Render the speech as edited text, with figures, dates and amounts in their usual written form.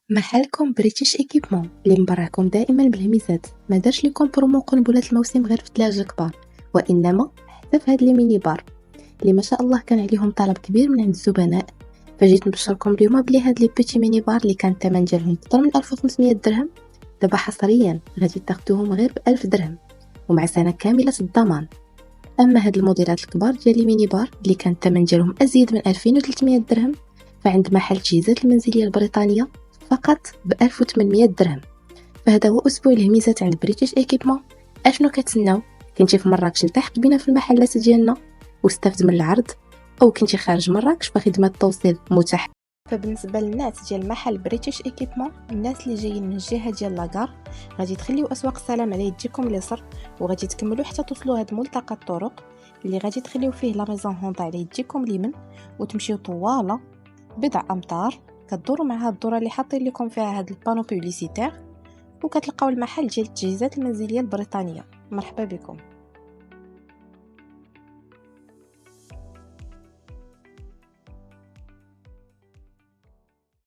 محلكم بريتيش ايكيبمون اللي مبرعكم دائما بالهميزات ما دارش لكم برومو قنبلات الموسم غير في الثلاجه الكبار، وانما حتى في هاد لي ميني بار اللي ما شاء الله كان عليهم طلب كبير من عند الزبناء. فجيت نبشركم اليوم بلي هاد لي بيتي ميني بار اللي كان الثمن ديالهم اكثر من 1500 درهم دابا حصريا غادي تاخذوهم غير ب 1000 درهم ومع سنه كامله الضمان. اما هاد الموديلات الكبار ديال لي ميني بار اللي كان الثمن ديالهم ازيد من 2300 درهم فعند محل التجهيزات المنزليه البريطانيه فقط ب 1800 درهم. فهذا هو اسبوع الهميزات عند بريتيش ايكيبمون. اشنو كتسناو؟ كنتي في مراكش التحق بينا في المحلات ديالنا واستفد من العرض، او كنتي خارج مراكش فخدمه التوصيل متاحه. فبالنسبه للناس ديال محل بريتيش ايكيبمون، الناس اللي جايين من الجهه ديال لاكار غادي تخليو اسواق السلام على يديكم اليسر وغادي تكملوا حتى توصلوا هاد ملتقى الطرق اللي غادي تخليو فيه لا ميزون هوندا على يديكم اليمين وتمشيو طواله بضع امتار كدوروا مع هاد الدوره اللي حاطين لكم فيها هاد البانو بوبليسيتير وكتلقاو المحل ديال التجهيزات المنزليه البريطانيه. مرحبا بكم.